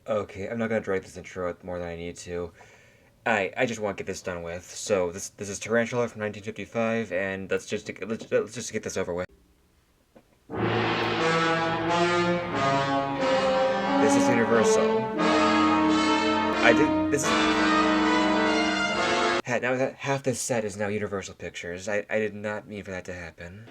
Okay, I'm not gonna drag this intro out more than I need to. I just want to get this done with. So this is Tarantula from 1955, and let's just get this over with. This is Universal. I did this. Now that half this set is now Universal Pictures. I did not mean for that to happen.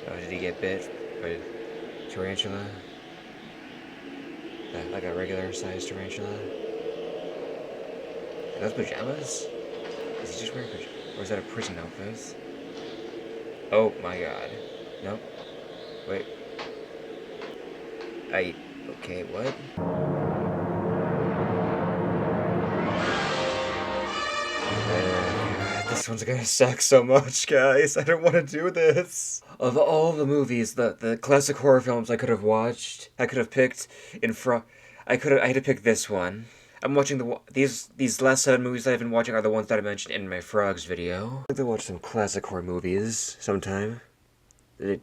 Oh, did he get bit by tarantula? Like a regular sized tarantula? Are those pajamas? Is he just wearing pajamas? Or is that a prison outfit? Oh my god. Nope. Wait. Okay, what? This one's gonna suck so much, guys. I don't want to do this. Of all the movies, the classic horror films I could have watched, I could have picked in front. I had to pick this one. I'm watching these last 7 movies that I've been watching are the ones that I mentioned in my Frogs video. I'd like to watch some classic horror movies sometime. The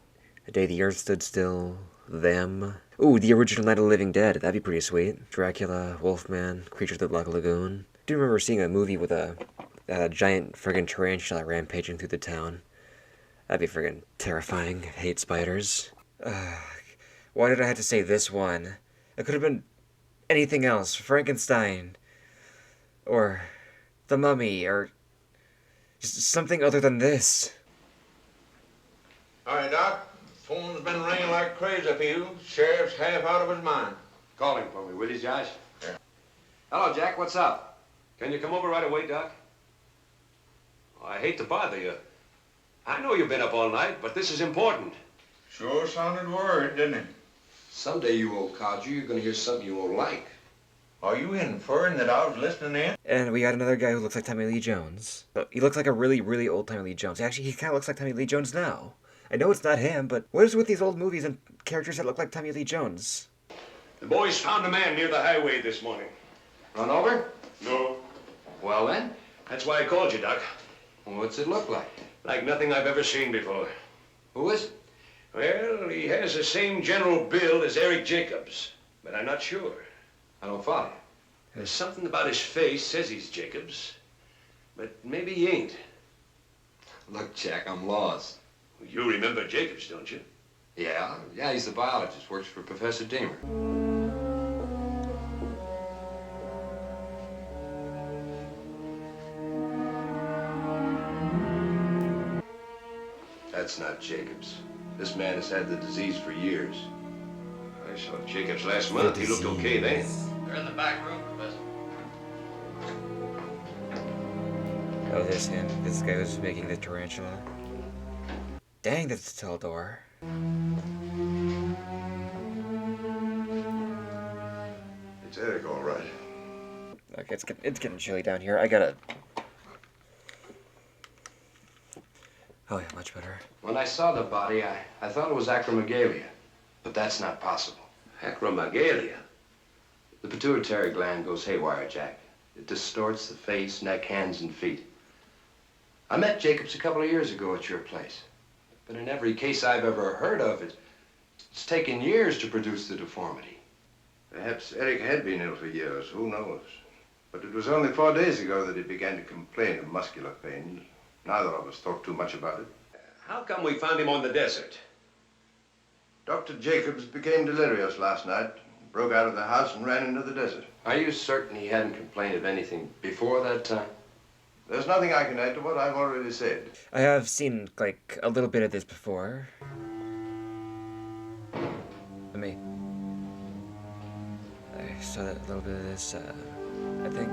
Day the Earth Stood Still, Them. Ooh, the original Night of the Living Dead. That'd be pretty sweet. Dracula, Wolfman, Creatures of the Black Lagoon. I do remember seeing a movie with a giant friggin' tarantula rampaging through the town. That'd be friggin' terrifying. I hate spiders. Why did I have to say this one? It could have been anything else. Frankenstein. Or The Mummy. Or just something other than this. All right, Doc. Phone's been ringing like crazy for you. Sheriff's half out of his mind. Call him for me, will you, Josh? Yeah. Hello, Jack. What's up? Can you come over right away, Doc? Oh, I hate to bother you. I know you've been up all night, but this is important. Sure sounded worried, didn't it? Someday, you old codger, you're going to hear something you won't like. Are you inferring that I was listening in? And we got another guy who looks like Tommy Lee Jones. He looks like a really, really old Tommy Lee Jones. Actually, he kind of looks like Tommy Lee Jones now. I know it's not him, but what is with these old movies and characters that look like Tommy Lee Jones? The boys found a man near the highway this morning. Run over? No. Well, then? That's why I called you, Doc. Well, what's it look like? Like nothing I've ever seen before. Who is it? Well, he has the same general build as Eric Jacobs, but I'm not sure. I don't follow you. There's something about his face says he's Jacobs, but maybe he ain't. Look, Jack, I'm lost. You remember Jacobs, don't you? Yeah, he's the biologist, works for Professor Deemer. That's not Jacobs. This man has had the disease for years. I saw Jacobs last month. He looked okay then. They're in the back room, Professor. Oh, there's him. This guy was making the tarantula. Dang, that's a tall door. It's Eric, all right. Okay, it's getting chilly down here. I gotta... Oh yeah, much better. When I saw the body, I thought it was acromegalia, but that's not possible. Acromegalia? The pituitary gland goes haywire, Jack. It distorts the face, neck, hands, and feet. I met Jacobs a couple of years ago at your place. But in every case I've ever heard of, it's taken years to produce the deformity. Perhaps Eric had been ill for years, who knows? But it was only 4 days ago that he began to complain of muscular pains. Neither of us thought too much about it. How come we found him on the desert? Dr. Jacobs became delirious last night, broke out of the house and ran into the desert. Are you certain he hadn't complained of anything before that time? There's nothing I can add to what I've already said. I have seen, like, a little bit of this before. I saw that little bit of this, I think...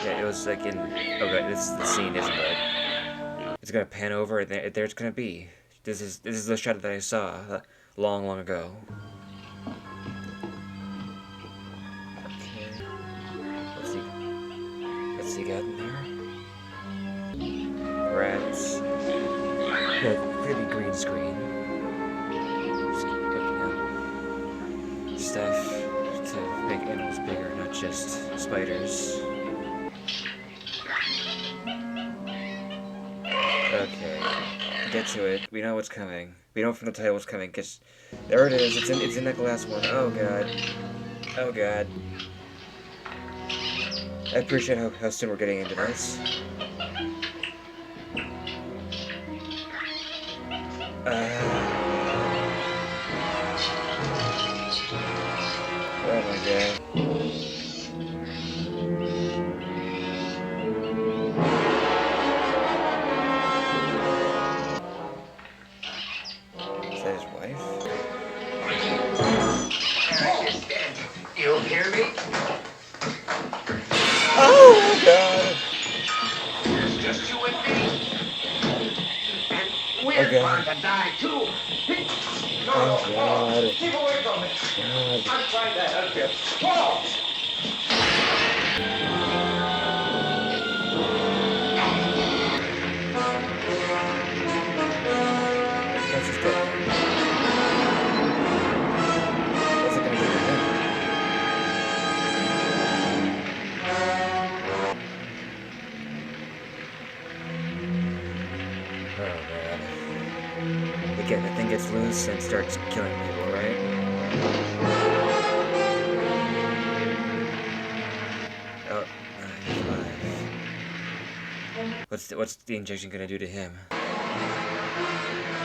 Yeah, it was like in... Oh god, this is the scene, isn't it? It's gonna pan over, and there it's gonna be. This is the shot that I saw long, long ago. Okay. What's he got in there? Rats. Yeah, really green screen. Just keep looking up stuff to make animals bigger, not just spiders. Okay, get to it. We know what's coming. We know from the title what's coming. There it is. It's in that glass one. Oh god. Oh god. I appreciate how soon we're getting into this. Oh my god. Is that his wife? You hear me? Oh god! It's just you and me. And we're God. going to die too. Oh god. Keep away from me. God. I'm trying to help you. Whoa! That's just dead. What's it gonna do to him? Oh god. Again, the thing gets loose and starts killing people, right? Oh, he's alive. What's the injection gonna do to him?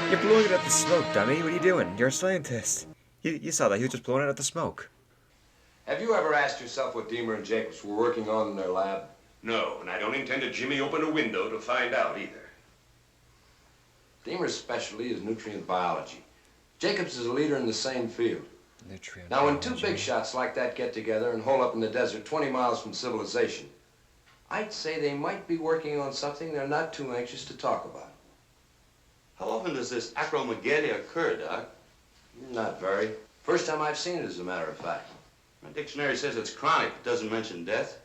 You're blowing it at the smoke, dummy. What are you doing? You're a scientist. You saw that. He was just blowing it at the smoke. Have you ever asked yourself what Deemer and Jacobs were working on in their lab? No, and I don't intend to jimmy open a window to find out either. Deemer's specialty is nutrient biology. Jacobs is a leader in the same field. Nutrient Now, when two biology. big shots like that get together and hole up in the desert 20 miles from civilization, I'd say they might be working on something they're not too anxious to talk about. How often does this acromegalia occur, Doc? Not very. First time I've seen it, as a matter of fact. My dictionary says it's chronic. It doesn't mention death.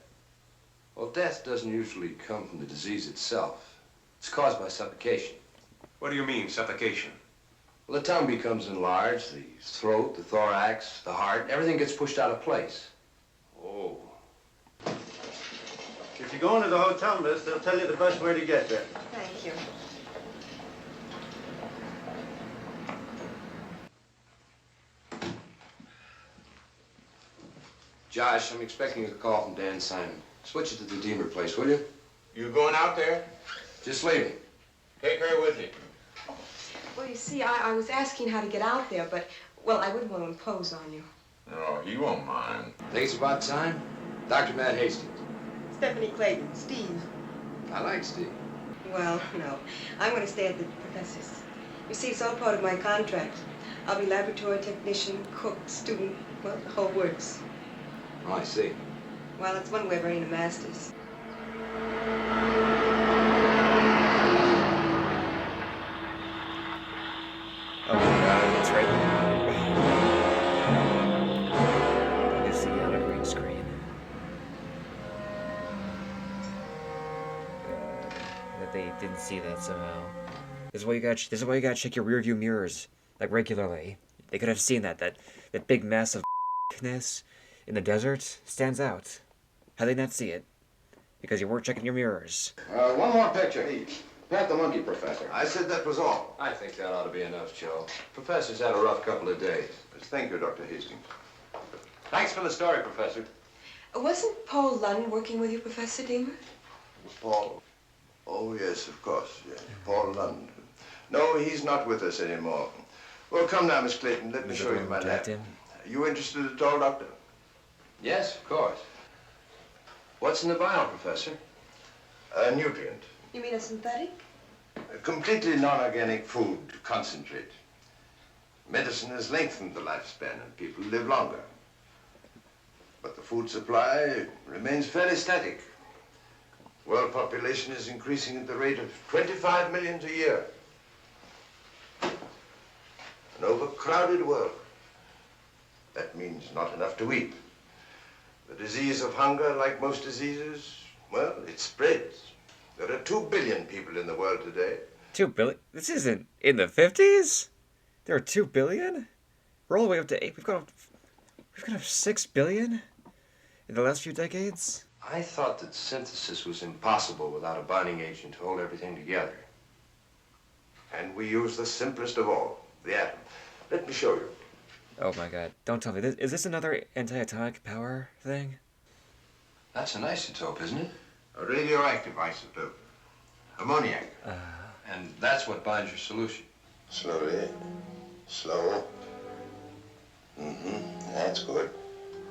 Well, death doesn't usually come from the disease itself. It's caused by suffocation. What do you mean, suffocation? Well, the tongue becomes enlarged, the throat, the thorax, the heart, everything gets pushed out of place. Oh. If you go into the hotel, miss, they'll tell you the best way to get there. Thank you. Josh, I'm expecting a call from Dan Simon. Switch it to the Deemer place, will you? You going out there? Just leaving. Take her with you. Well, you see, I was asking how to get out there, but, well, I wouldn't want to impose on you. No, he won't mind. Think it's about time? Dr. Matt Hastings. Stephanie Clayton, Steve. I like Steve. Well, no. I'm going to stay at the professor's. You see, it's all part of my contract. I'll be laboratory technician, cook, student, well, the whole works. Oh, I see. Well, it's one way of earning a master's. Oh my god, it's right there. I see it on a green screen. That they didn't see that somehow. This is why you gotta check your rear view mirrors, like, regularly. They could have seen that big mass of ness in the desert stands out. How'd they not see it? Because you weren't checking your mirrors. One more picture. Pat the monkey, Professor. I said that was all. I think that ought to be enough, Joe. Professor's had a rough couple of days. Thank you, Dr. Hastings. Thanks for the story, Professor. Wasn't Paul Lund working with you, Professor Deemer? Paul? Oh, yes, of course. Yeah. Paul Lund. No, he's not with us anymore. Well, come now, Miss Clayton. Let me show you my lab. You interested at all, Doctor? Yes, of course. What's in the vial, Professor? A nutrient. You mean a synthetic? A completely non-organic food concentrate. Medicine has lengthened the lifespan and people live longer. But the food supply remains fairly static. World population is increasing at the rate of 25 million a year. An overcrowded world. That means not enough to eat. The disease of hunger, like most diseases, well, it spreads. There are 2 billion people in the world today. 2 billion? This isn't in the 50s? There are 2 billion? We're all the way up to 8. We've gone up 6 billion in the last few decades? I thought that synthesis was impossible without a binding agent to hold everything together. And we use the simplest of all, the atom. Let me show you. Oh my god. Don't tell me. Is this another anti-atomic power thing? That's an isotope, isn't it? A radioactive isotope. Ammoniac. And that's what binds your solution. Slowly. Slow. That's good.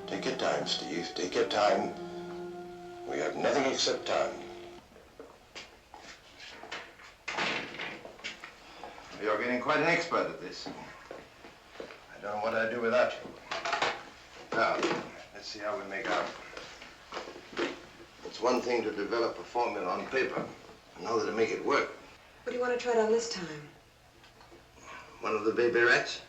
Take your time, Steve. Take your time. We have nothing except time. You're getting quite an expert at this. I don't know what I'd do without you. Now, let's see how we make out. It's one thing to develop a formula on paper, another to make it work. What do you want to try it on this time? One of the baby rats?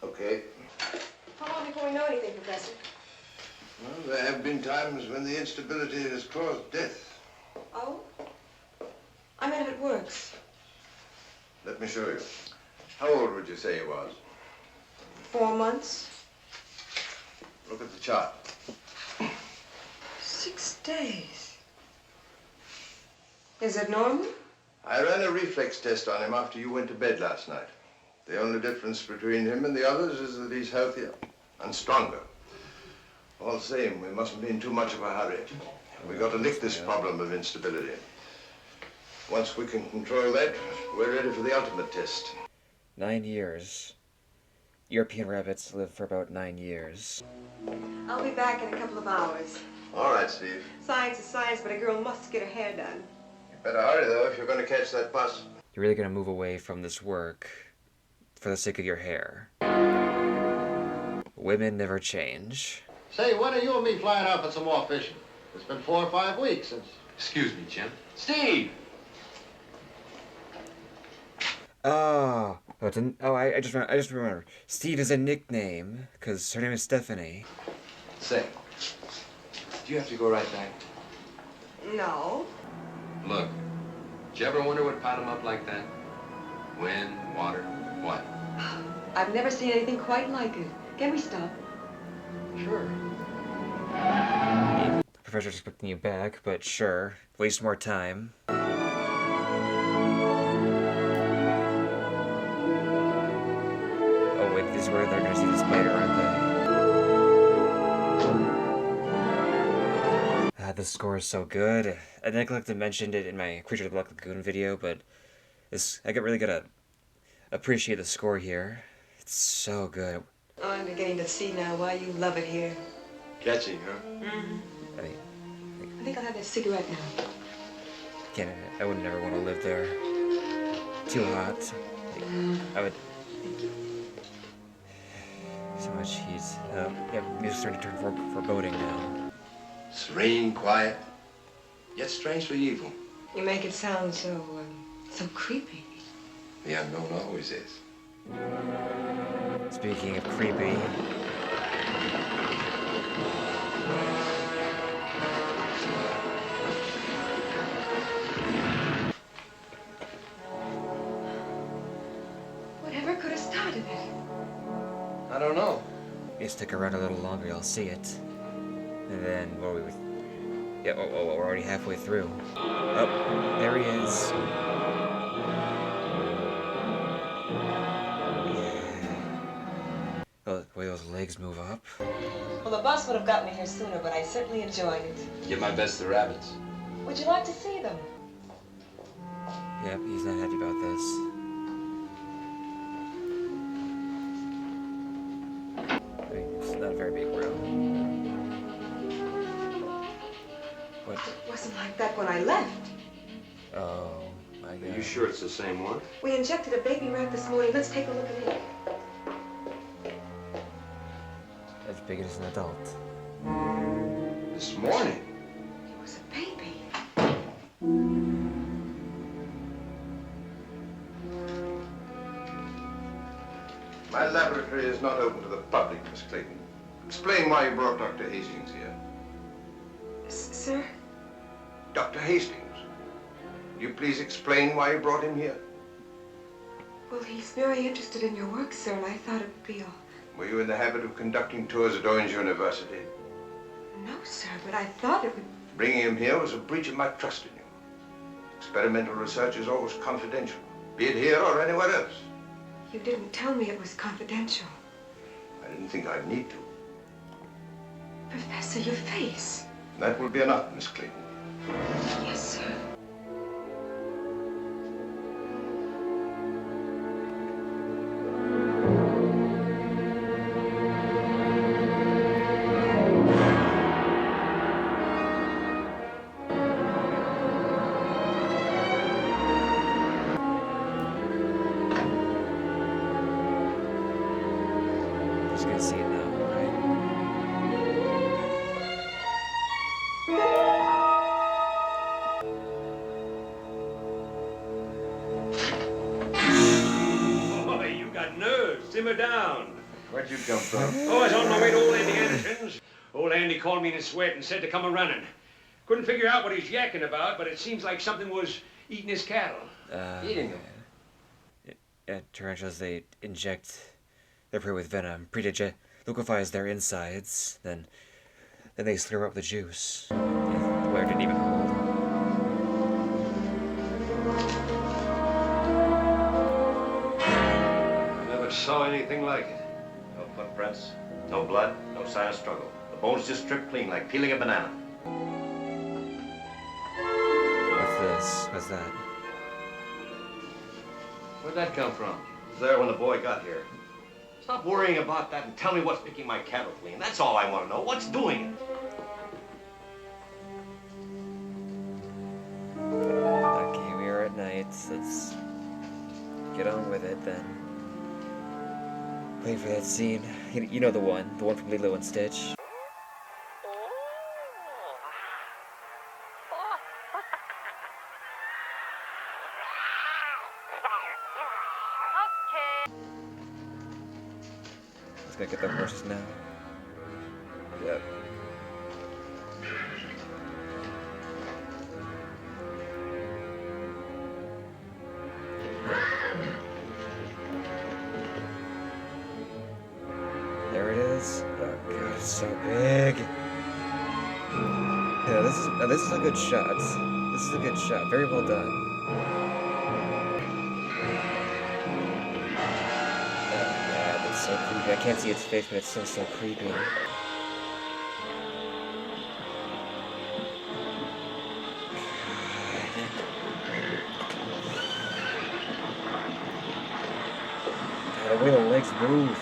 Okay. How long before we know anything, Professor? Well, there have been times when the instability has caused death. Oh? I meant if it works. Let me show you. How old would you say he was? 4 months? Look at the chart. 6 days. Is it normal? I ran a reflex test on him after you went to bed last night. The only difference between him and the others is that he's healthier and stronger. All the same, we mustn't be in too much of a hurry. We've got to lick this problem of instability. Once we can control that, we're ready for the ultimate test. 9 years. European rabbits live for about 9 years. I'll be back in a couple of hours. All right, Steve. Science is science, but a girl must get her hair done. You better hurry, though, if you're going to catch that bus. You're really gonna move away from this work for the sake of your hair. Women never change. Say, when are you and me flying out for some more fishing? It's been 4 or 5 weeks since... Excuse me, Jim. Steve! Oh, I just remembered. Steve is a nickname because her name is Stephanie. Say, do you have to go right back? No. Look, did you ever wonder what piled them up like that? Wind, water, what? I've never seen anything quite like it. Can we stop? Sure. Professor's expecting you back, but sure. Waste more time. Oh wait, this is where they're gonna see the spider, aren't they? The score is so good. I neglected to mention it in my Creature of the Black Lagoon video, but I really gotta appreciate the score here. It's so good. Oh, I'm beginning to see now why you love it here. Catchy, huh? Mm-hmm. I I think I'll have a cigarette now. I would never want to live there. Too hot. I would. So much heat. Yeah, music's starting to turn foreboding now. Serene, quiet, yet strangely evil. You make it sound so creepy. The unknown always is. Speaking of creepy. Whatever could have started it? I don't know. You stick around a little longer, you'll see it. And then, yeah, we're already halfway through. Oh, there he is. Oh, the way those legs move up. Well, the bus would have got me here sooner, but I certainly enjoyed it. Give my best to the rabbits. Would you like to see them? Yep, he's not happy about this. I mean, it's not a very big room. What? It wasn't like that when I left. Oh, my God. Are you sure it's the same one? We injected a baby rat this morning. Let's take a look at it. As big as an adult. This morning? It was a baby. My laboratory is not open to the public, Miss Clayton. Explain why you brought Dr. Hastings here. Sir? Dr. Hastings, will you please explain why you brought him here? Well, he's very interested in your work, sir, and I thought it would be all. Were you in the habit of conducting tours at Orange University? No, sir, but I thought it would... Bringing him here was a breach of my trust in you. Experimental research is always confidential, be it here or anywhere else. You didn't tell me it was confidential. I didn't think I'd need to. Professor, your face. That will be enough, Miss Clayton. Yes, sir. Just gonna see it now, right? Oh, you got nerves. Simmer down. Where'd you come from? Oh, I was on my way to old Andy Anderson's. Old Andy called me in a sweat and said to come a-running. Couldn't figure out what he's yakking about, but it seems like something was eating his cattle. Eating them? Tarantulas, they inject their prey with venom, liquefies their insides, then they slurp up the juice. Yeah, the wire didn't even hold. Never saw anything like it. No footprints, no blood, no sign of struggle. The bone's just stripped clean, like peeling a banana. What's this? What's that? Where'd that come from? It was there when the boy got here. Stop worrying about that and tell me what's making my cattle clean. That's all I want to know. What's doing it? Okay, we are at night. Let's get on with it then. Wait for that scene. You know the one from Lilo and Stitch. Let's go get the horses now. Yep. There it is. Oh god, it's so big. Yeah, this is a good shot. This is a good shot. Very well done. Oh god, it's so creepy. I can't see its face, but it's so creepy. God, the way the legs move.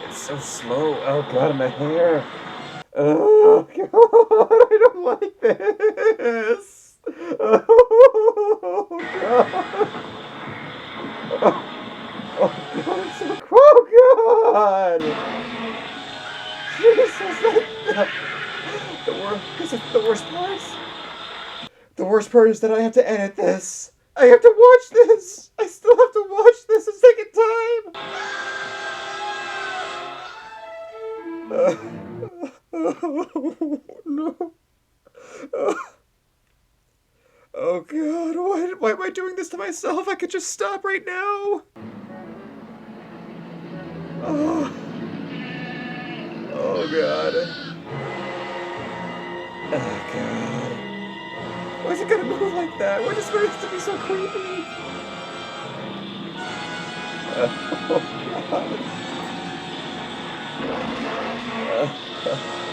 It's so slow. Oh god, my hair. Oh god, I don't like this. Oh god. Oh god, it's so. Oh god. Jesus, the worst part. The worst part is that I have to edit this. I have to watch this. I still have to watch this a second time. No. Oh god, why am I doing this to myself? I could just stop right now. Oh god. Oh god. Why is it gonna move like that? Why does it have to be so creepy? Oh god.